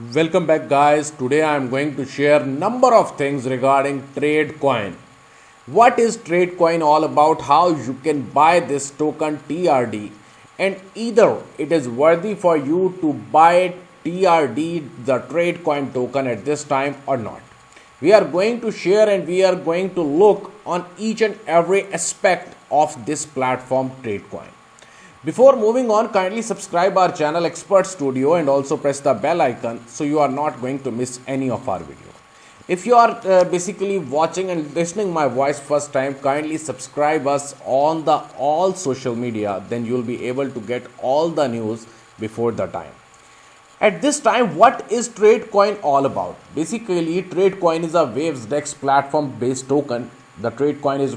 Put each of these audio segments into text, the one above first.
Welcome back guys. Today I am going to share number of things regarding Tradecoin. What is Tradecoin all about? How you can buy this token TRD, and either it is worthy for you to buy TRD, the Tradecoin token, at this time or not. We are going to share and we are going to look on each and every aspect of this platform Tradecoin. Before moving on, kindly subscribe our channel Expert Studio and also press the bell icon so you are not going to miss any of our video. If you are basically watching and listening my voice first time, kindly subscribe us on the all social media, then you will be able to get all the news before the time. At this time, what is Tradecoin all about? Basically, Tradecoin is a WavesDex platform based token. The Tradecoin is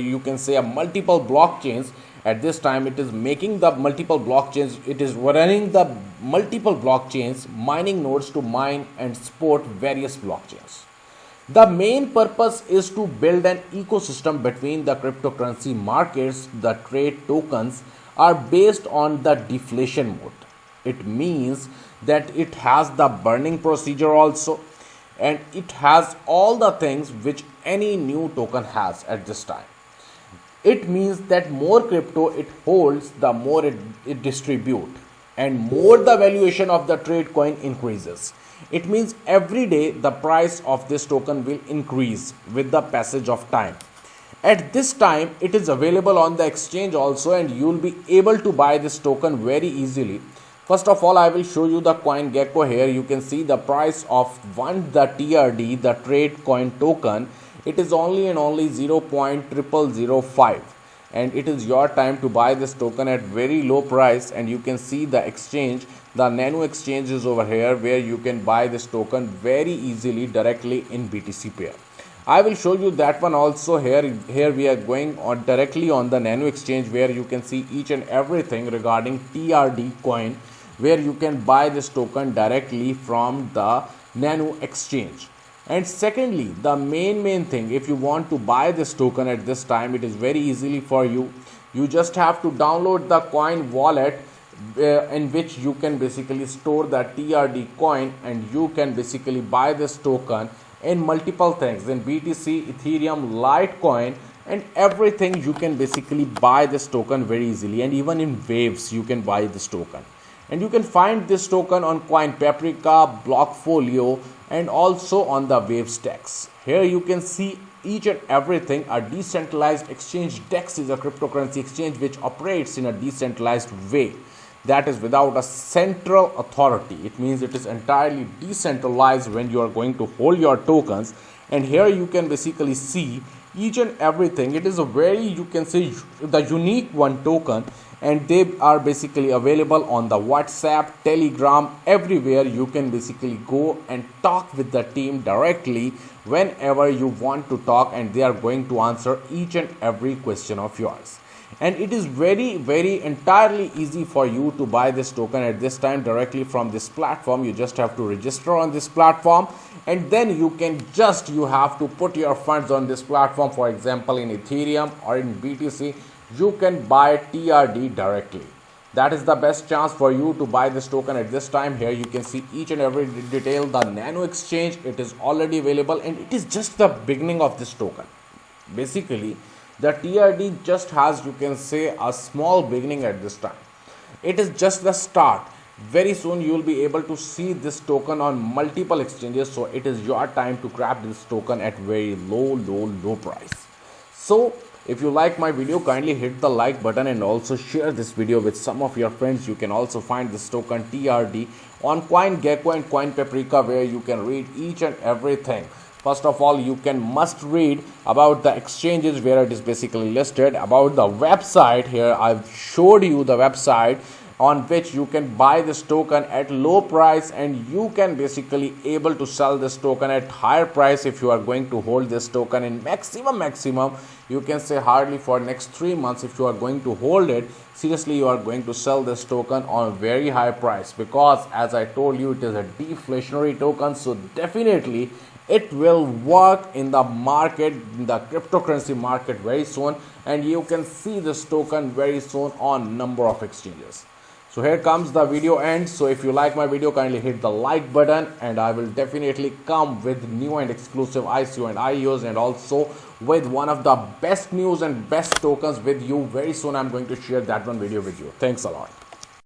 you can say a multiple blockchains. At this time, it is making the multiple blockchains. It is running the multiple blockchains mining nodes to mine and support various blockchains. The main purpose is to build an ecosystem between the cryptocurrency markets. The trade tokens are based on the deflation mode. It means that it has the burning procedure also, and it has all the things which any new token has at this time. It means that more crypto it holds, the more it distributes, and more the valuation of the trade coin increases. It means every day the price of this token will increase with the passage of time. At this time, it is available on the exchange also, and you will be able to buy this token very easily. First of all, I will show you the CoinGecko. Here you can see the price of the TRD, the trade coin token. It is only and only 0.0005, and it is your time to buy this token at very low price. And you can see the exchange, the Nano exchange is over here, where you can buy this token very easily directly in BTC pair. I will show you that one also. Here we are going on directly on the Nano exchange, where you can see each and everything regarding TRD coin, where you can buy this token directly from the Nano exchange. And secondly, the main thing, if you want to buy this token at this time, it is very easily for you. You just have to download the coin wallet in which you can basically store the TRD coin, and you can basically buy this token in multiple things, in BTC, Ethereum, Litecoin, and everything. You can basically buy this token very easily, and even in waves you can buy this token. And you can find this token on CoinPaprika, Blockfolio, and also on the WavesDex. Here you can see each and everything. A decentralized exchange. DEX is a cryptocurrency exchange which operates in a decentralized way, that is without a central authority. It means it is entirely decentralized when you are going to hold your tokens. And here you can basically see each and everything. It is a very, you can say, the unique one token, and they are basically available on the WhatsApp, Telegram, everywhere. You can basically go and talk with the team directly whenever you want to talk, and they are going to answer each and every question of yours. And it is very entirely easy for you to buy this token at this time directly from this platform. You just have to register on this platform, and then you have to put your funds on this platform. For example, in Ethereum or in BTC, you can buy TRD directly. That is the best chance for you to buy this token at this time. Here you can see each and every detail. The Nano exchange, it is already available, and it is just the beginning of this token. Basically, the TRD just has, you can say, a small beginning at this time. It is just the start. Very soon you will be able to see this token on multiple exchanges. So it is your time to grab this token at very low price. So if you like my video, kindly hit the like button and also share this video with some of your friends. You can also find this token TRD on CoinGecko and CoinPaprika, where you can read each and everything. First of all, you must read about the exchanges where it is basically listed, about the website. Here I've showed you the website on which you can buy this token at low price, and you can basically able to sell this token at higher price if you are going to hold this token in maximum, you can say hardly for next 3 months. If you are going to hold it seriously, you are going to sell this token on a very high price, because as I told you, it is a deflationary token. So definitely it will work in the market, in the cryptocurrency market very soon, and you can see this token very soon on number of exchanges. So here comes the video end. So if you like my video, kindly hit the like button, and I will definitely come with new and exclusive ICO and IEOs, and also with one of the best news and best tokens with you very soon. I'm going to share that one video with you. Thanks a lot.